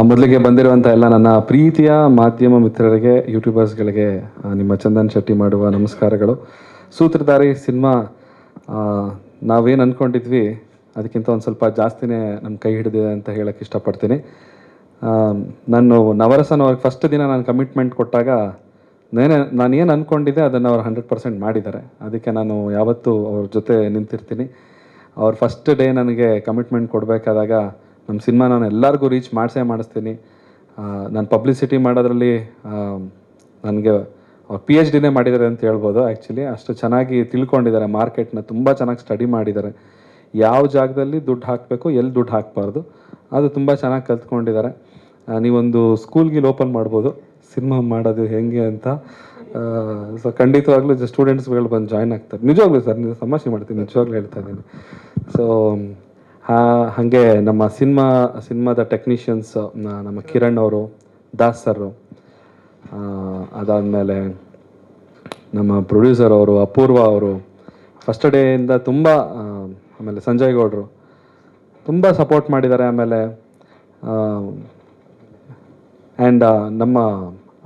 ಮೊದಲಿಗೆ ಬಂದಿರುವಂಥ ಎಲ್ಲ ನನ್ನ ಪ್ರೀತಿಯ ಮಾಧ್ಯಮ ಮಿತ್ರರಿಗೆ, ಯೂಟ್ಯೂಬರ್ಸ್ಗಳಿಗೆ ನಿಮ್ಮ ಚಂದನ್ ಶೆಟ್ಟಿ ಮಾಡುವ ನಮಸ್ಕಾರಗಳು. ಸೂತ್ರಧಾರಿ ಸಿನಿಮಾ ನಾವೇನು ಅಂದ್ಕೊಂಡಿದ್ವಿ ಅದಕ್ಕಿಂತ ಒಂದು ಸ್ವಲ್ಪ ಜಾಸ್ತಿನೇ ನಮ್ಮ ಕೈ ಹಿಡಿದಿದೆ ಅಂತ ಹೇಳೋಕ್ಕೆ ಇಷ್ಟಪಡ್ತೀನಿ. ನಾನು ನವರಸನ ಅವ್ರಿಗೆ ಫಸ್ಟ್ ದಿನ ನಾನು ಕಮಿಟ್ಮೆಂಟ್ ಕೊಟ್ಟಾಗ ನಾನು ಏನು ಅಂದ್ಕೊಂಡಿದ್ದೆ ಅದನ್ನು ಅವ್ರು 100% ಮಾಡಿದ್ದಾರೆ. ಅದಕ್ಕೆ ನಾನು ಯಾವತ್ತೂ ಅವ್ರ ಜೊತೆ ನಿಂತಿರ್ತೀನಿ. ಅವ್ರು ಫಸ್ಟ್ ಡೇ ನನಗೆ ಕಮಿಟ್ಮೆಂಟ್ ಕೊಡಬೇಕಾದಾಗ ನಮ್ಮ ಸಿನಿಮಾ ನಾನು ಎಲ್ಲರಿಗೂ ರೀಚ್ ಮಾಡಿಸ್ತೀನಿ. ನಾನು ಪಬ್ಲಿಸಿಟಿ ಮಾಡೋದ್ರಲ್ಲಿ ನನಗೆ ಅವ್ರು PhD ಮಾಡಿದ್ದಾರೆ ಅಂತ ಹೇಳ್ಬೋದು. ಆ್ಯಕ್ಚುಲಿ ಅಷ್ಟು ಚೆನ್ನಾಗಿ ತಿಳ್ಕೊಂಡಿದ್ದಾರೆ, ಮಾರ್ಕೆಟ್ನ ತುಂಬ ಚೆನ್ನಾಗಿ ಸ್ಟಡಿ ಮಾಡಿದ್ದಾರೆ. ಯಾವ ಜಾಗದಲ್ಲಿ ದುಡ್ಡು ಹಾಕಬೇಕು, ಎಲ್ಲಿ ದುಡ್ಡು ಹಾಕಬಾರ್ದು, ಅದು ತುಂಬ ಚೆನ್ನಾಗಿ ಕಲ್ತ್ಕೊಂಡಿದ್ದಾರೆ. ನೀವೊಂದು ಸ್ಕೂಲ್ಗೆ ಓಪನ್ ಮಾಡ್ಬೋದು ಸಿನಿಮಾ ಮಾಡೋದು ಹೆಂಗೆ ಅಂತ. ಸೊ ಖಂಡಿತವಾಗ್ಲೂ ಸ್ಟೂಡೆಂಟ್ಸ್ಗಳು ಬಂದು ಜಾಯ್ನ್ ಆಗ್ತಾರೆ. ನಿಜವಾಗ್ಲೂ ಸರ್, ನೀವು ತಮಾಷೆ ಮಾಡ್ತೀನಿ, ನಿಜವಾಗ್ಲೂ ಹೇಳ್ತಾ ಇದ್ದೀನಿ. ಸೊ ಹಾಗೆ ನಮ್ಮ ಸಿನಿಮಾದ ಟೆಕ್ನಿಷಿಯನ್ಸ್ ನಮ್ಮ ಕಿರಣ್ ಅವರು, ದಾಸ್ ಸರ್, ಅದಾದಮೇಲೆ ನಮ್ಮ ಪ್ರೊಡ್ಯೂಸರ್ ಅವರು ಅಪೂರ್ವ ಅವರು ಫಸ್ಟ್ ಡೇಯಿಂದ ತುಂಬ, ಆಮೇಲೆ ಸಂಜಯ್ ಗೌಡರು ತುಂಬ ಸಪೋರ್ಟ್ ಮಾಡಿದ್ದಾರೆ. ಆಮೇಲೆ ಆ್ಯಂಡ್ ನಮ್ಮ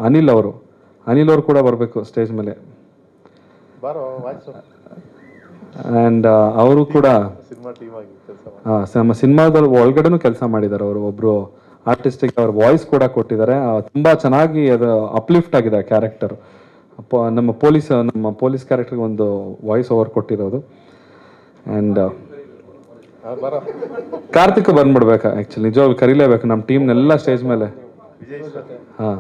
ಅನಿಲ್ ಅವರು ಕೂಡ ಬರಬೇಕು ಸ್ಟೇಜ್ ಮೇಲೆ. ಆ್ಯಂಡ್ ಅವರು ಕೂಡ ನಮ್ಮ ಸಿನಿಮಾದಲ್ಲಿ ಒಳಗಡೆನೂ ಕೆಲಸ ಮಾಡಿದ್ದಾರೆ. ಅವರು ಒಬ್ಬರು ಆರ್ಟಿಸ್ಟಿಗೆ ಅವ್ರ ವಾಯ್ಸ್ ಕೂಡ ಕೊಟ್ಟಿದ್ದಾರೆ. ತುಂಬ ಚೆನ್ನಾಗಿ ಅದು ಅಪ್ಲಿಫ್ಟ್ ಆಗಿದೆ ಆ ಕ್ಯಾರೆಕ್ಟರ್. ನಮ್ಮ ಪೊಲೀಸ್ ಕ್ಯಾರೆಕ್ಟರ್ಗೆ ಒಂದು ವಾಯ್ಸ್ ಓವರ್ ಕೊಟ್ಟಿರೋದು. ಆ್ಯಂಡ್ ಕಾರ್ತಿಕ್ ಬಂದ್ಬಿಡ್ಬೇಕಾ, ಆ್ಯಕ್ಚುಲಿ ನಿಜವಾಗ್ಲೂ ಕರೀಲೇಬೇಕು ನಮ್ಮ ಟೀಮ್ನೆಲ್ಲ ಸ್ಟೇಜ್ ಮೇಲೆ. ಹಾಂ,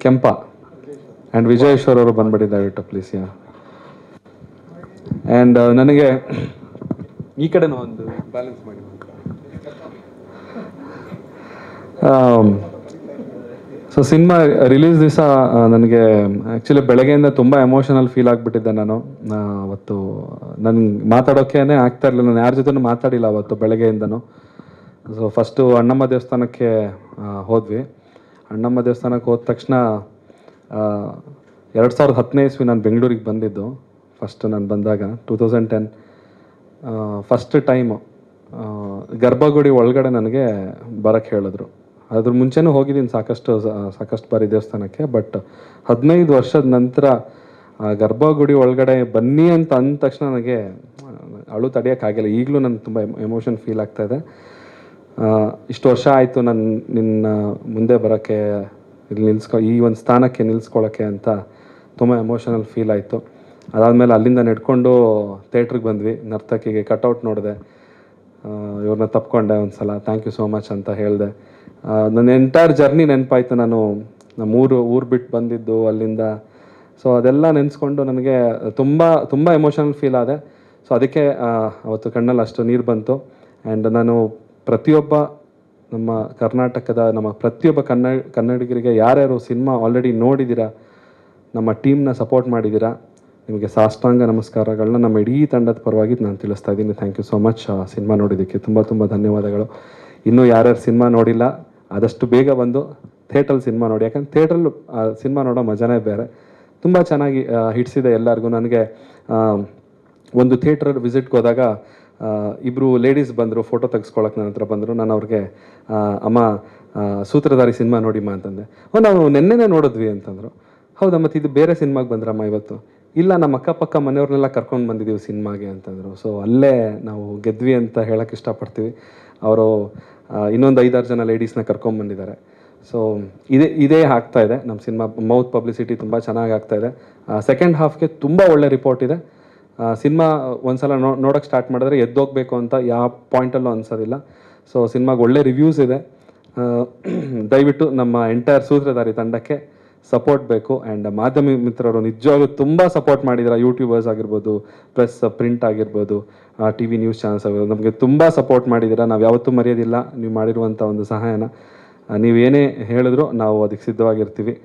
ಕೆಂಪ ಆ್ಯಂಡ್ ವಿಜಯೇಶ್ವರ್ ಅವರು ಬಂದ್ಬಿಟ್ಟಿದ್ದಾರೆ ಪ್ಲೀಸ್. ಆ್ಯಂಡ್ ನನಗೆ ಈ ಕಡೆನೂ ಒಂದು ಬ್ಯಾಲೆನ್ಸ್ ಮಾಡಿ. ಸೊ ಸಿನಿಮಾ ರಿಲೀಸ್ ದಿವಸ ನನಗೆ ಆ್ಯಕ್ಚುಲಿ ಬೆಳಗ್ಗೆಯಿಂದ ತುಂಬ ಎಮೋಷನಲ್ ಫೀಲ್ ಆಗಿಬಿಟ್ಟಿದ್ದೆ. ನಾನು ಅವತ್ತು ನನಗೆ ಮಾತಾಡೋಕ್ಕೇ ಆಗ್ತಾ ಇರಲಿಲ್ಲ. ನಾನು ಯಾರ ಜೊತೆನೂ ಮಾತಾಡಿಲ್ಲ ಅವತ್ತು ಬೆಳಗ್ಗೆಯಿಂದನೂ. ಸೊ ಫಸ್ಟು ಅಣ್ಣಮ್ಮ ದೇವಸ್ಥಾನಕ್ಕೆ ಹೋದ್ವಿ. ಅಣ್ಣಮ್ಮ ದೇವಸ್ಥಾನಕ್ಕೆ ಹೋದ ತಕ್ಷಣ 2010ನೇ ಇಸ್ವಿ ನಾನು ಬೆಂಗಳೂರಿಗೆ ಬಂದಿದ್ದು. ಫಸ್ಟ್ ನಾನು ಬಂದಾಗ 2010 ಫಸ್ಟ್ ಟೈಮು ಗರ್ಭಗುಡಿ ಒಳಗಡೆ ನನಗೆ ಬರೋಕ್ಕೆ ಹೇಳಿದ್ರು. ಅದ್ರ ಮುಂಚೆನೂ ಹೋಗಿದ್ದೀನಿ ಸಾಕಷ್ಟು ಬಾರಿ ದೇವಸ್ಥಾನಕ್ಕೆ. ಬಟ್ 15 ವರ್ಷದ ನಂತರ ಗರ್ಭಗುಡಿ ಒಳಗಡೆ ಬನ್ನಿ ಅಂತ ಅಂದ ತಕ್ಷಣ ನನಗೆ ಅಳು ತಡೆಯೋಕ್ಕಾಗಿಲ್ಲ. ಈಗಲೂ ನನಗೆ ತುಂಬ ಎಮೋಷನ್ ಫೀಲ್ ಆಗ್ತಾಯಿದೆ. ಇಷ್ಟು ವರ್ಷ ಆಯಿತು ನಾನು ನಿನ್ನ ಮುಂದೆ ಬರೋಕ್ಕೆ, ಇಲ್ಲಿ ಈ ಒಂದು ಸ್ಥಾನಕ್ಕೆ ನಿಲ್ಲಿಸ್ಕೊಳ್ಳೋಕ್ಕೆ ಅಂತ ತುಂಬ ಎಮೋಷನಲ್ ಫೀಲ್ ಆಯಿತು. ಅದಾದಮೇಲೆ ಅಲ್ಲಿಂದ ನಡ್ಕೊಂಡು ಥಿಯೇಟ್ರಿಗೆ ಬಂದ್ವಿ. ನರ್ತಕಿಗೆ ಕಟೌಟ್ ನೋಡಿದೆ, ಇವ್ರನ್ನ ತಪ್ಕೊಂಡೆ ಒಂದು ಸಲ. ಥ್ಯಾಂಕ್ ಯು ಸೋ ಮಚ್ ಅಂತ ಹೇಳಿದೆ. ನನ್ನ ಎಂಟೈರ್ ಜರ್ನಿ ನೆನಪಾಯ್ತು. ನಾನು ಊರು ಬಿಟ್ಟು ಬಂದಿದ್ದು ಅಲ್ಲಿಂದ. ಸೊ ಅದೆಲ್ಲ ನೆನೆಸ್ಕೊಂಡು ನನಗೆ ತುಂಬ ಎಮೋಷನಲ್ ಫೀಲ್ ಆದೆ. ಸೊ ಅದಕ್ಕೆ ಅವತ್ತು ಕಣ್ಣಲ್ಲಿ ಅಷ್ಟು ನೀರು ಬಂತು. ಆ್ಯಂಡ್ ನಾನು ಪ್ರತಿಯೊಬ್ಬ ನಮ್ಮ ಕರ್ನಾಟಕದ ಪ್ರತಿಯೊಬ್ಬ ಕನ್ನಡಿಗರಿಗೆ, ಯಾರ್ಯಾರು ಸಿನಿಮಾ ಆಲ್ರೆಡಿ ನೋಡಿದ್ದೀರಾ, ನಮ್ಮ ಟೀಮ್ನ ಸಪೋರ್ಟ್ ಮಾಡಿದ್ದೀರಾ, ನಿಮಗೆ ಸಾಷ್ಟಾಂಗ ನಮಸ್ಕಾರಗಳನ್ನ ನಮ್ಮ ಇಡೀ ತಂಡದ ಪರವಾಗಿ ನಾನು ತಿಳಿಸ್ತಾ ಇದ್ದೀನಿ. Thank you so much. Cinema ನೋಡಿದ್ದಕ್ಕೆ ತುಂಬ ಧನ್ಯವಾದಗಳು. ಇನ್ನೂ ಯಾರ್ಯಾರು ಸಿನಿಮಾ ನೋಡಿಲ್ಲ ಆದಷ್ಟು ಬೇಗ ಬಂದು ಥಿಯೇಟ್ರಲ್ಲಿ ಸಿನಿಮಾ ನೋಡಿ. ಯಾಕಂದ್ರೆ ಥಿಯೇಟ್ರಲ್ಲಿ ಸಿನಿಮಾ ನೋಡೋ ಮಜಾನೇ ಬೇರೆ. ತುಂಬ ಚೆನ್ನಾಗಿ ಹಿಡಿಸಿದೆ ಎಲ್ಲರಿಗೂ. ನನಗೆ ಒಂದು ಥಿಯೇಟ್ರಲ್ಲಿ ವಿಸಿಟ್ಗೆ ಹೋದಾಗ ಇಬ್ಬರು ಲೇಡೀಸ್ ಬಂದರು, ಫೋಟೋ ತೆಗೆಸ್ಕೊಳಕ್ಕೆ ನನ್ನ ಹತ್ರ ಬಂದರು. ನಾನು ಅವ್ರಿಗೆ ಅಮ್ಮ ಸೂತ್ರಧಾರಿ ಸಿನಿಮಾ ನೋಡಿಮ್ಮ ಅಂತಂದೆ. ನಾವು ನೆನ್ನೆನೇ ನೋಡಿದ್ವಿ ಅಂತಂದರು. ಹೌದಾ, ಮತ್ತು ಇದು ಬೇರೆ ಸಿನಿಮಾಗೆ ಬಂದ್ರಮ್ಮ ಇವತ್ತು? ಇಲ್ಲ, ನಮ್ಮ ಅಕ್ಕಪಕ್ಕ ಮನೆಯವ್ರನ್ನೆಲ್ಲ ಕರ್ಕೊಂಡು ಬಂದಿದ್ದೀವಿ ಸಿನಿಮಾಗೆ ಅಂತಂದರು. ಸೊ ಅಲ್ಲೇ ನಾವು ಗೆದ್ವಿ ಅಂತ ಹೇಳೋಕ್ಕೆ ಇಷ್ಟಪಡ್ತೀವಿ. ಅವರು ಇನ್ನೊಂದು 5-6 ಜನ ಲೇಡೀಸ್ನ ಕರ್ಕೊಂಬಂದಿದ್ದಾರೆ. ಸೊ ಇದೇ ಆಗ್ತಾಯಿದೆ ನಮ್ಮ ಸಿನಿಮಾ. ಮೌತ್ ಪಬ್ಲಿಸಿಟಿ ತುಂಬ ಚೆನ್ನಾಗಿ ಆಗ್ತಾಯಿದೆ. ಸೆಕೆಂಡ್ ಹಾಫ್ಗೆ ತುಂಬ ಒಳ್ಳೆ ರಿಪೋರ್ಟ್ ಇದೆ. ಸಿನಿಮಾ ಒಂದ್ಸಲ ನೋಡೋಕ್ಕೆ ಸ್ಟಾರ್ಟ್ ಮಾಡಿದ್ರೆ ಎದ್ದೋಗ್ಬೇಕು ಅಂತ ಯಾವ ಪಾಯಿಂಟಲ್ಲೂ ಅನ್ಸೋದಿಲ್ಲ. ಸೊ ಸಿನಿಮಾಗೆ ಒಳ್ಳೆ ರಿವ್ಯೂಸ್ ಇದೆ. ದಯವಿಟ್ಟು ನಮ್ಮ ಎಂಟೈರ್ ಸೂತ್ರಧಾರಿ ತಂಡಕ್ಕೆ ಸಪೋರ್ಟ್ ಬೇಕು. ಆ್ಯಂಡ್ ಮಾಧ್ಯಮ ಮಿತ್ರರು ನಿಜವಾಗ್ಲೂ ತುಂಬ ಸಪೋರ್ಟ್ ಮಾಡಿದ್ದಾರೆ. ಯೂಟ್ಯೂಬರ್ಸ್ ಆಗಿರ್ಬೋದು, ಪ್ಲಸ್ ಪ್ರಿಂಟ್ ಆಗಿರ್ಬೋದು, TV ನ್ಯೂಸ್ ಚಾನಲ್ಸ್ ಆಗಿರ್ಬೋದು, ನಮಗೆ ತುಂಬ ಸಪೋರ್ಟ್ ಮಾಡಿದ್ದೀರಾ. ನಾವು ಯಾವತ್ತೂ ಮರೆಯೋದಿಲ್ಲ ನೀವು ಮಾಡಿರುವಂಥ ಒಂದು ಸಹಾಯನ. ನೀವೇನೇ ಹೇಳಿದ್ರು ನಾವು ಅದಕ್ಕೆ ಸಿದ್ಧವಾಗಿರ್ತೀವಿ.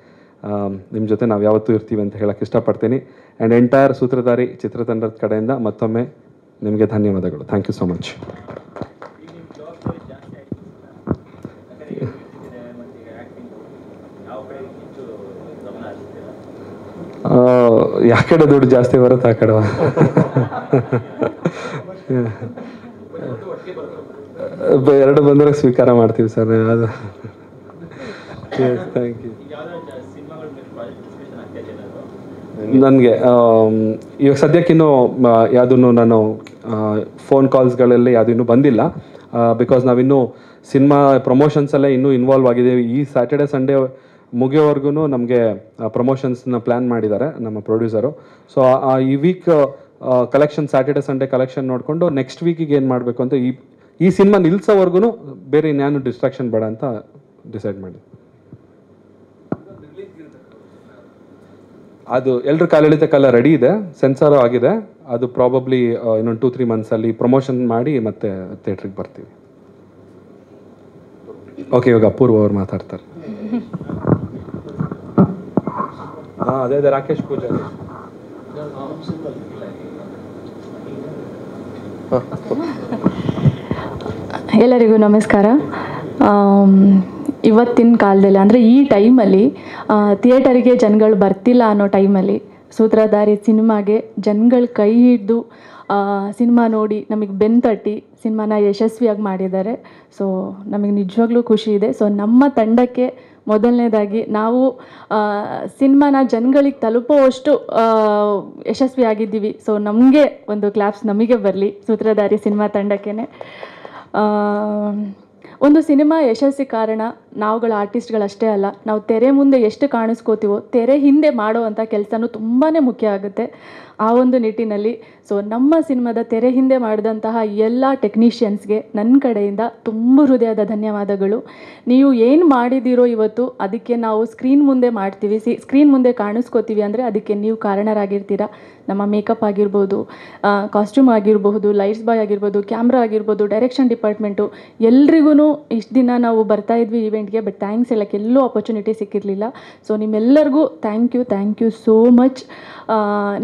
ನಿಮ್ಮ ಜೊತೆ ನಾವು ಯಾವತ್ತೂ ಇರ್ತೀವಿ ಅಂತ ಹೇಳೋಕ್ಕೆ ಇಷ್ಟಪಡ್ತೀನಿ. ಆ್ಯಂಡ್ ಎಂಟೈರ್ ಸೂತ್ರಧಾರಿ ಚಿತ್ರತಂಡದ ಕಡೆಯಿಂದ ಮತ್ತೊಮ್ಮೆ ನಿಮಗೆ ಧನ್ಯವಾದಗಳು. Thank you so much. ಯಾವ ಕಡೆ ದುಡ್ಡು ಜಾಸ್ತಿ ಬರುತ್ತೆ ಆ ಕಡೆ. ಎರಡು ಬಂದರೆ ಸ್ವೀಕಾರ ಮಾಡ್ತೀವಿ ಸರ್. ಅದು ಥ್ಯಾಂಕ್ ಯು. ನನಗೆ ಇವಾಗ ಸದ್ಯಕ್ಕಿನ್ನೂ ಯಾವುದೂ ನಾನು ಫೋನ್ ಕಾಲ್ಸ್ಗಳಲ್ಲಿ ಯಾವುದೂ ಇನ್ನೂ ಬಂದಿಲ್ಲ. ಬಿಕಾಸ್ ನಾವಿನ್ನೂ ಸಿನಿಮಾ ಪ್ರಮೋಷನ್ಸಲ್ಲೇ ಇನ್ನೂ ಇನ್ವಾಲ್ವ್ ಆಗಿದ್ದೀವಿ. ಈ ಸ್ಯಾಟರ್ಡೆ ಸಂಡೇ ಮುಗಿಯೋವರೆಗೂ ನಮಗೆ ಪ್ರಮೋಷನ್ಸ್ನ ಪ್ಲ್ಯಾನ್ ಮಾಡಿದ್ದಾರೆ ನಮ್ಮ ಪ್ರೊಡ್ಯೂಸರು. ಸೊ ಈ week collection Saturday Sunday collection ನೋಡಿಕೊಂಡು ನೆಕ್ಸ್ಟ್ ವೀಕಿಗೆ ಏನು ಮಾಡಬೇಕು ಅಂತ ಈ ಸಿನಿಮಾ ನಿಲ್ಲಿಸೋವರೆಗೂ ಬೇರೆ ಇನ್ಯಾನು ಡಿಸ್ಟ್ರಾಕ್ಷನ್ ಬೇಡ ಅಂತ ಡಿಸೈಡ್ ಮಾಡಿ. ಅದು ಎಲ್ಲರ ಕಾಲೆಳಿತಕ್ಕೆಲ್ಲ ರೆಡಿ ಇದೆ, ಸೆನ್ಸಾರು ಆಗಿದೆ. ಅದು ಪ್ರಾಬಬ್ಲಿ ಇನ್ನೊಂದು 2-3 ಮಂತ್ಸಲ್ಲಿ ಪ್ರಮೋಷನ್ ಮಾಡಿ ಮತ್ತೆ ಥಿಯೇಟ್ರಿಗೆ ಬರ್ತೀವಿ. ಓಕೆ, ಇವಾಗ ಅಪೂರ್ವ ಅವ್ರು ಮಾತಾಡ್ತಾರೆ. ಅದೇ ರಾಕೇಶ್ ಪೂಜಾರಿ. ಎಲ್ಲರಿಗೂ ನಮಸ್ಕಾರ. ಇವತ್ತಿನ ಕಾಲದಲ್ಲಿ ಅಂದರೆ ಈ ಟೈಮಲ್ಲಿ ಥಿಯೇಟರಿಗೆ ಜನಗಳು ಬರ್ತಿಲ್ಲ ಅನ್ನೋ ಟೈಮಲ್ಲಿ ಸೂತ್ರಧಾರಿ ಸಿನಿಮಾಗೆ ಜನಗಳು ಕೈ ಹಿಡಿದು ಸಿನಿಮಾ ನೋಡಿ ನಮಗೆ ಬೆನ್ನು ತಟ್ಟಿ ಸಿನಿಮಾನ ಯಶಸ್ವಿಯಾಗಿ ಮಾಡಿದ್ದಾರೆ. ಸೊ ನಮಗೆ ನಿಜವಾಗ್ಲೂ ಖುಷಿ ಇದೆ. ಸೊ ನಮ್ಮ ತಂಡಕ್ಕೆ ಮೊದಲನೇದಾಗಿ ನಾವು ಸಿನಿಮಾನ ಜನಗಳಿಗೆ ತಲುಪೋವಷ್ಟು ಯಶಸ್ವಿಯಾಗಿದ್ದೀವಿ. ಸೊ ನಮಗೆ ಒಂದು ಕ್ಲಾಪ್ಸ್ ನಮಗೆ ಬರಲಿ ಸೂತ್ರಧಾರಿ ಸಿನಿಮಾ ತಂಡಕ್ಕೇ. ಒಂದು ಸಿನಿಮಾ ಯಶಸ್ಸಿ ಕಾರಣ ನಾವುಗಳ ಆರ್ಟಿಸ್ಟ್ಗಳಷ್ಟೇ ಅಲ್ಲ, ನಾವು ತೆರೆ ಮುಂದೆ ಎಷ್ಟು ಕಾಣಿಸ್ಕೋತೀವೋ ತೆರೆ ಹಿಂದೆ ಮಾಡೋವಂಥ ಕೆಲಸನೂ ತುಂಬಾ ಮುಖ್ಯ ಆಗುತ್ತೆ. ಆ ಒಂದು ನಿಟ್ಟಿನಲ್ಲಿ ಸೊ ನಮ್ಮ ಸಿನಿಮಾದ ತೆರೆ ಹಿಂದೆ ಮಾಡಿದಂತಹ ಎಲ್ಲ ಟೆಕ್ನಿಷಿಯನ್ಸ್ಗೆ ನನ್ನ ಕಡೆಯಿಂದ ತುಂಬ ಹೃದಯದ ಧನ್ಯವಾದಗಳು. ನೀವು ಏನು ಮಾಡಿದ್ದೀರೋ ಇವತ್ತು ಅದಕ್ಕೆ ನಾವು ಸ್ಕ್ರೀನ್ ಮುಂದೆ ಮಾಡ್ತೀವಿ, ಸ್ಕ್ರೀನ್ ಮುಂದೆ ಕಾಣಿಸ್ಕೋತೀವಿ ಅಂದರೆ ಅದಕ್ಕೆ ನೀವು ಕಾರಣರಾಗಿರ್ತೀರ. ನಮ್ಮ ಮೇಕಪ್ ಆಗಿರ್ಬೋದು, ಕಾಸ್ಟ್ಯೂಮ್ ಆಗಿರಬಹುದು, ಲೈಟ್ಸ್ ಬಾಯ್ ಆಗಿರ್ಬೋದು, ಕ್ಯಾಮ್ರಾ ಆಗಿರ್ಬೋದು, ಡೈರೆಕ್ಷನ್ ಡಿಪಾರ್ಟ್ಮೆಂಟು ಎಲ್ರಿಗೂ ಇಷ್ಟು ದಿನ ನಾವು ಬರ್ತಾಯಿದ್ವಿ ಈವೆಂಟ್ಗೆ, ಬಟ್ ಥ್ಯಾಂಕ್ಸ್ ಹೇಳೋಕ್ಕೆ ಎಲ್ಲೂ ಆಪರ್ಚುನಿಟಿ ಸಿಕ್ಕಿರಲಿಲ್ಲ. ಸೊ ನಿಮ್ಮೆಲ್ಲರಿಗೂ ಥ್ಯಾಂಕ್ ಯು ಸೋ ಮಚ್.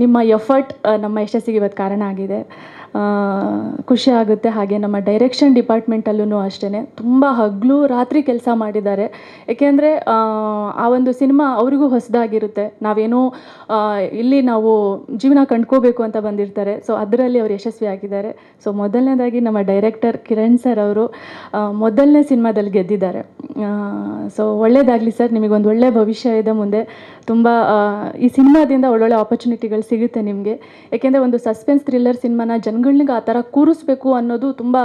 ನಿಮ್ಮ ಎಫರ್ಟ್ ನಮ್ಮ ಯಶಸ್ಸಿಗೆ ಇವತ್ತು ಕಾರಣ ಆಗಿದೆ. ಖುಷಿ ಆಗುತ್ತೆ. ಹಾಗೆ ನಮ್ಮ ಡೈರೆಕ್ಷನ್ ಡಿಪಾರ್ಟ್ಮೆಂಟಲ್ಲೂ ಅಷ್ಟೇ ತುಂಬ ಹಗಲು ರಾತ್ರಿ ಕೆಲಸ ಮಾಡಿದ್ದಾರೆ. ಏಕೆಂದರೆ ಆ ಒಂದು ಸಿನಿಮಾ ಅವರಿಗೂ ಹೊಸದಾಗಿರುತ್ತೆ. ನಾವೇನೋ ಇಲ್ಲಿ ನಾವು ಜೀವನ ಕಂಡ್ಕೋಬೇಕು ಅಂತ ಬಂದಿರ್ತಾರೆ. ಸೊ ಅದರಲ್ಲಿ ಅವರು ಯಶಸ್ವಿ ಆಗಿದ್ದಾರೆ. ಸೊ ಮೊದಲನೇದಾಗಿ ನಮ್ಮ ಡೈರೆಕ್ಟರ್ ಕಿರಣ್ ಸರ್ ಅವರು ಮೊದಲನೇ ಸಿನಿಮಾದಲ್ಲಿ ಗೆದ್ದಿದ್ದಾರೆ. ಸೊ ಒಳ್ಳೆಯದಾಗಲಿ ಸರ್, ನಿಮಗೊಂದು ಒಳ್ಳೆಯ ಭವಿಷ್ಯ ಇದೆ ಮುಂದೆ. ತುಂಬ ಈ ಸಿನಿಮಾದಿಂದ ಒಳ್ಳೊಳ್ಳೆ ಆಪರ್ಚುನಿಟಿಗಳು ಸಿಗುತ್ತೆ ನಿಮಗೆ. ಏಕೆಂದರೆ ಒಂದು ಸಸ್ಪೆನ್ಸ್ ಥ್ರಿಲ್ಲರ್ ಸಿನಿಮಾನ ಜನಗಳಿಗೆ ಆ ಥರ ಕೂರಿಸ್ಬೇಕು ಅನ್ನೋದು ತುಂಬ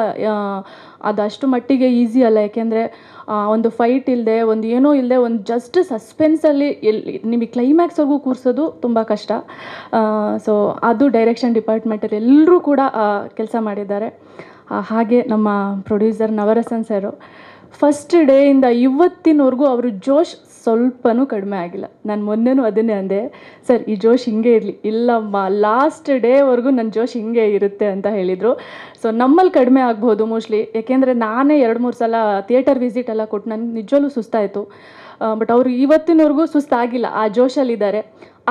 ಅದಷ್ಟು ಮಟ್ಟಿಗೆ ಈಸಿ ಅಲ್ಲ. ಏಕೆಂದರೆ ಒಂದು ಫೈಟ್ ಇಲ್ಲದೆ, ಒಂದು ಏನೋ ಇಲ್ಲದೆ, ಒಂದು ಜಸ್ಟ್ ಸಸ್ಪೆನ್ಸಲ್ಲಿ ನಿಮಗೆ ಕ್ಲೈಮ್ಯಾಕ್ಸ್ವರೆಗೂ ಕೂರಿಸೋದು ತುಂಬ ಕಷ್ಟ. ಸೊ ಅದು ಡೈರೆಕ್ಷನ್ ಡಿಪಾರ್ಟ್ಮೆಂಟಲ್ಲಿ ಎಲ್ಲರೂ ಕೂಡ ಕೆಲಸ ಮಾಡಿದ್ದಾರೆ. ಹಾಗೆ ನಮ್ಮ ಪ್ರೊಡ್ಯೂಸರ್ ನವರಸನ್ ಸರು ಫಸ್ಟ್ ಡೇಯಿಂದ ಇವತ್ತಿನವರೆಗೂ ಅವರು ಜೋಶ್ ಸ್ವಲ್ಪನೂ ಕಡಿಮೆ ಆಗಿಲ್ಲ. ನಾನು ಮೊನ್ನೆನೂ ಅದನ್ನೇ ಅಂದೆ, ಸರ್ ಈ ಜೋಶ್ ಹಿಂಗೆ ಇರಲಿ. ಇಲ್ಲಮ್ಮ, ಲಾಸ್ಟ್ ಡೇವರೆಗೂ ನನ್ನ ಜೋಶ್ ಹಿಂಗೆ ಇರುತ್ತೆ ಅಂತ ಹೇಳಿದರು. ಸೊ ನಮ್ಮಲ್ಲಿ ಕಡಿಮೆ ಆಗ್ಬೋದು ಮೋಸ್ಟ್ಲಿ, ಏಕೆಂದರೆ ನಾನೇ 2-3 ಸಲ ಥಿಯೇಟರ್ ವಿಸಿಟ್ ಎಲ್ಲ ಕೊಟ್ಟು ನನಗೆ ನಿಜವಲ್ಲೂ ಸುಸ್ತಾಯಿತು. ಬಟ್ ಅವರು ಇವತ್ತಿನವರೆಗೂ ಸುಸ್ತಾಗಿಲ್ಲ, ಆ ಜೋಶಲ್ಲಿದ್ದಾರೆ.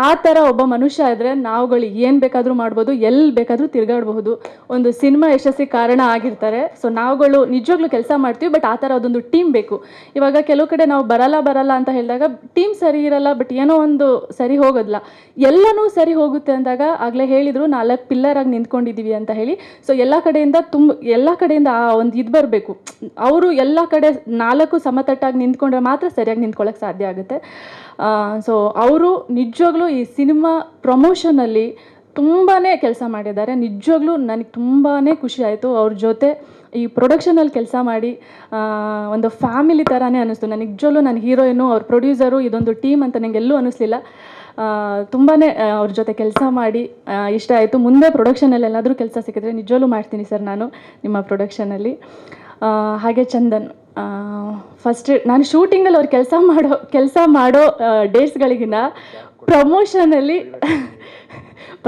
ಆ ಥರ ಒಬ್ಬ ಮನುಷ್ಯ ಇದ್ದರೆ ನಾವುಗಳು ಏನು ಬೇಕಾದರೂ ಮಾಡ್ಬೋದು, ಎಲ್ಲಿ ಬೇಕಾದರೂ ತಿರುಗಾಡಬಹುದು. ಒಂದು ಸಿನಿಮಾ ಯಶಸ್ಸಿ ಕಾರಣ ಆಗಿರ್ತಾರೆ. ಸೊ ನಾವುಗಳು ನಿಜವಾಗ್ಲೂ ಕೆಲಸ ಮಾಡ್ತೀವಿ, ಬಟ್ ಆ ಥರ ಅದೊಂದು ಟೀಮ್ ಬೇಕು. ಇವಾಗ ಕೆಲವು ಕಡೆ ನಾವು ಬರಲ್ಲ ಅಂತ ಹೇಳಿದಾಗ ಟೀಮ್ ಸರಿ ಇರಲ್ಲ, ಬಟ್ ಏನೋ ಒಂದು ಸರಿ ಹೋಗೋದಿಲ್ಲ. ಎಲ್ಲನೂ ಸರಿ ಹೋಗುತ್ತೆ ಅಂದಾಗ ಆಗಲೇ ಹೇಳಿದರು 4 ಪಿಲ್ಲರಾಗಿ ನಿಂತ್ಕೊಂಡಿದ್ದೀವಿ ಅಂತ ಹೇಳಿ. ಸೊ ಎಲ್ಲ ಕಡೆಯಿಂದ ಆ ಒಂದು ಇದು ಬರಬೇಕು. ಅವರು ಎಲ್ಲ ಕಡೆ 4 ಸಮತಟ್ಟಾಗಿ ನಿಂತ್ಕೊಂಡ್ರೆ ಮಾತ್ರ ಸರಿಯಾಗಿ ನಿಂತ್ಕೊಳ್ಳೋಕ್ಕೆ ಸಾಧ್ಯ ಆಗುತ್ತೆ. ಸೊ ಅವರು ನಿಜವಾಗ್ಲೂ ಈ ಸಿನಿಮಾ ಪ್ರಮೋಷನಲ್ಲಿ ತುಂಬಾ ಕೆಲಸ ಮಾಡಿದ್ದಾರೆ. ನಿಜವಾಗ್ಲೂ ನನಗೆ ತುಂಬಾ ಖುಷಿ ಆಯಿತು ಅವ್ರ ಜೊತೆ ಈ ಪ್ರೊಡಕ್ಷನಲ್ಲಿ ಕೆಲಸ ಮಾಡಿ. ಒಂದು ಫ್ಯಾಮಿಲಿ ಥರನೇ ಅನ್ನಿಸ್ತು ನನಗೆ. ನಿಜವಾಗ್ಲೂ ನನ್ನ ಹೀರೋಯಿನು, ಅವ್ರ ಪ್ರೊಡ್ಯೂಸರು, ಇದೊಂದು ಟೀಮ್ ಅಂತ ನನಗೆ ಎಲ್ಲೂ ಅನ್ನಿಸ್ಲಿಲ್ಲ. ತುಂಬಾ ಅವ್ರ ಜೊತೆ ಕೆಲಸ ಮಾಡಿ ಇಷ್ಟ ಆಯಿತು. ಮುಂದೆ ಪ್ರೊಡಕ್ಷನಲ್ಲಿ ಎಲ್ಲಾದರೂ ಕೆಲಸ ಸಿಕ್ಕಿದ್ರೆ ನಿಜವಾಗ್ಲೂ ಮಾಡ್ತೀನಿ ಸರ್ ನಾನು ನಿಮ್ಮ ಪ್ರೊಡಕ್ಷನಲ್ಲಿ. ಹಾಗೆ ಚಂದನ್, ಫಸ್ಟ್ ನಾನು ಶೂಟಿಂಗಲ್ಲಿ ಅವ್ರು ಕೆಲಸ ಮಾಡೋ ಡೇಟ್ಸ್ಗಳಿಗಿನ್ನ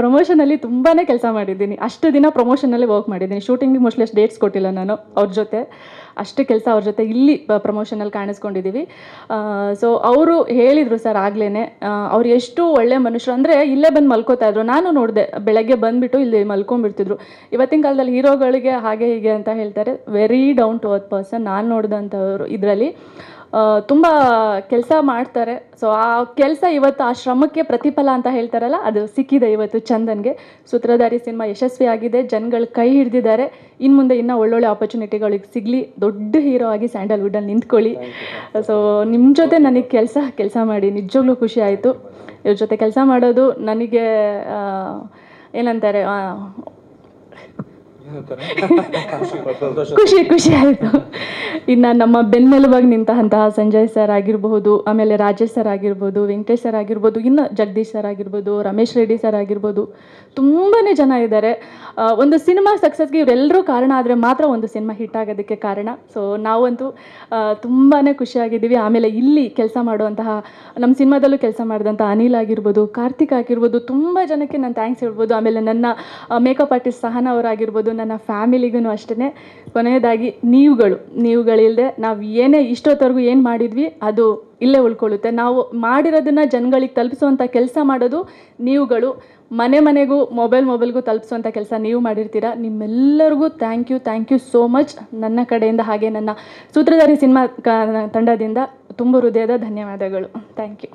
ಪ್ರಮೋಷನಲ್ಲಿ ತುಂಬಾ ಕೆಲಸ ಮಾಡಿದ್ದೀನಿ. ಅಷ್ಟು ದಿನ ಪ್ರಮೋಷನಲ್ಲಿ ವರ್ಕ್ ಮಾಡಿದ್ದೀನಿ. ಶೂಟಿಂಗಿಗೆ ಮೋಸ್ಟ್ಲಿ ಅಷ್ಟು ಡೇಟ್ಸ್ ಕೊಟ್ಟಿಲ್ಲ ನಾನು ಅವ್ರ ಜೊತೆ. ಅಷ್ಟು ಕೆಲಸ ಅವ್ರ ಜೊತೆ ಇಲ್ಲಿ ಪ್ರಮೋಷನಲ್ಲಿ ಕಾಣಿಸ್ಕೊಂಡಿದ್ದೀವಿ. ಸೊ ಅವರು ಹೇಳಿದರು ಸರ್ ಆಗ್ಲೇ, ಅವ್ರು ಎಷ್ಟು ಒಳ್ಳೆ ಮನುಷ್ಯರು ಅಂದರೆ ಇಲ್ಲೇ ಬಂದು ಮಲ್ಕೋತಾಯಿದ್ರು. ನಾನು ನೋಡಿದೆ, ಬೆಳಗ್ಗೆ ಬಂದುಬಿಟ್ಟು ಇಲ್ಲಿ ಮಲ್ಕೊಂಡ್ಬಿಡ್ತಿದ್ರು. ಇವತ್ತಿನ ಕಾಲದಲ್ಲಿ ಹೀರೋಗಳಿಗೆ ಹಾಗೆ ಹೀಗೆ ಅಂತ ಹೇಳ್ತಾರೆ. Very down to earth person ನಾನು ನೋಡಿದಂಥವ್ರು ಇದರಲ್ಲಿ. ತುಂಬ ಕೆಲಸ ಮಾಡ್ತಾರೆ. ಸೊ ಆ ಕೆಲಸ ಇವತ್ತು ಆ ಶ್ರಮಕ್ಕೆ ಪ್ರತಿಫಲ ಅಂತ ಹೇಳ್ತಾರಲ್ಲ, ಅದು ಸಿಕ್ಕಿದೆ ಇವತ್ತು ಚಂದನ್ಗೆ. ಸೂತ್ರಧಾರಿ ಸಿನಿಮಾ ಯಶಸ್ವಿಯಾಗಿದೆ, ಜನಗಳು ಕೈ ಹಿಡಿದಿದ್ದಾರೆ. ಇನ್ನು ಮುಂದೆ ಇನ್ನೂ ಒಳ್ಳೊಳ್ಳೆ ಆಪರ್ಚುನಿಟಿಗಳಿಗೆ ಸಿಗಲಿ, ದೊಡ್ಡ ಹೀರೋ ಆಗಿ ಸ್ಯಾಂಡಲ್ವುಡಲ್ಲಿ ನಿಂತ್ಕೊಳ್ಳಿ. ಸೊ ನಿಮ್ಮ ಜೊತೆ ನನಗೆ ಕೆಲಸ ಮಾಡಿ ನಿಜವಾಗ್ಲೂ ಖುಷಿ ಆಯಿತು. ಇವ್ರ ಜೊತೆ ಕೆಲಸ ಮಾಡೋದು ನನಗೆ ಏನಂತಾರೆ, ಖುಷಿ ಆಯಿತು. ಇನ್ನು ನಮ್ಮ ಬೆನ್ನೆಲುಬಾಗಿ ನಿಂತಹ ಸಂಜಯ್ ಸರ್ ಆಗಿರಬಹುದು, ಆಮೇಲೆ ರಾಜೇಶ್ ಸರ್ ಆಗಿರ್ಬೋದು, ವೆಂಕಟೇಶ್ ಸರ್ ಆಗಿರ್ಬೋದು, ಇನ್ನು ಜಗದೀಶ್ ಸರ್ ಆಗಿರ್ಬೋದು, ರಮೇಶ್ ರೆಡ್ಡಿ ಸರ್ ಆಗಿರ್ಬೋದು, ತುಂಬಾ ಜನ ಇದ್ದಾರೆ. ಒಂದು ಸಿನಿಮಾ ಸಕ್ಸಸ್ಗೆ ಇವರೆಲ್ಲರೂ ಕಾರಣ ಆದರೆ ಮಾತ್ರ ಒಂದು ಸಿನಿಮಾ ಹಿಟ್ ಆಗೋದಕ್ಕೆ ಕಾರಣ. ಸೊ ನಾವಂತೂ ತುಂಬಾ ಖುಷಿಯಾಗಿದ್ದೀವಿ. ಆಮೇಲೆ ಇಲ್ಲಿ ಕೆಲಸ ಮಾಡುವಂತಹ, ನಮ್ಮ ಸಿನಿಮಾದಲ್ಲೂ ಕೆಲಸ ಮಾಡಿದಂಥ ಅನಿಲ್ ಆಗಿರ್ಬೋದು, ಕಾರ್ತಿಕ್ ಆಗಿರ್ಬೋದು, ತುಂಬ ಜನಕ್ಕೆ ನಾನು ಥ್ಯಾಂಕ್ಸ್ ಹೇಳ್ಬೋದು. ಆಮೇಲೆ ನನ್ನ ಮೇಕಪ್ ಆರ್ಟಿಸ್ಟ್ ಸಹನ ಅವರಾಗಿರ್ಬೋದು, ನನ್ನ ಫ್ಯಾಮಿಲಿಗೂ ಅಷ್ಟೇ. ಕೊನೆಯದಾಗಿ ನೀವುಗಳಿಲ್ಲದೆ ನಾವು ಏನೇ ಇಷ್ಟೊತ್ತವರೆಗೂ ಏನು ಮಾಡಿದ್ವಿ ಅದು ಇಲ್ಲೇ ಉಳ್ಕೊಳ್ಳುತ್ತೆ. ನಾವು ಮಾಡಿರೋದನ್ನು ಜನಗಳಿಗೆ ತಲುಪಿಸುವಂಥ ಕೆಲಸ ಮಾಡೋದು ನೀವುಗಳು. ಮನೆಗೂ ಮೊಬೈಲ್ಗೂ ತಲುಪಿಸುವಂಥ ಕೆಲಸ ನೀವು ಮಾಡಿರ್ತೀರ. ನಿಮ್ಮೆಲ್ಲರಿಗೂ ಥ್ಯಾಂಕ್ ಯು ಸೋ ಮಚ್ ನನ್ನ ಕಡೆಯಿಂದ, ಹಾಗೆ ನನ್ನ ಸೂತ್ರಧಾರಿ ಸಿನಿಮಾ ತಂಡದಿಂದ ತುಂಬ ಹೃದಯದ ಧನ್ಯವಾದಗಳು. Thank you.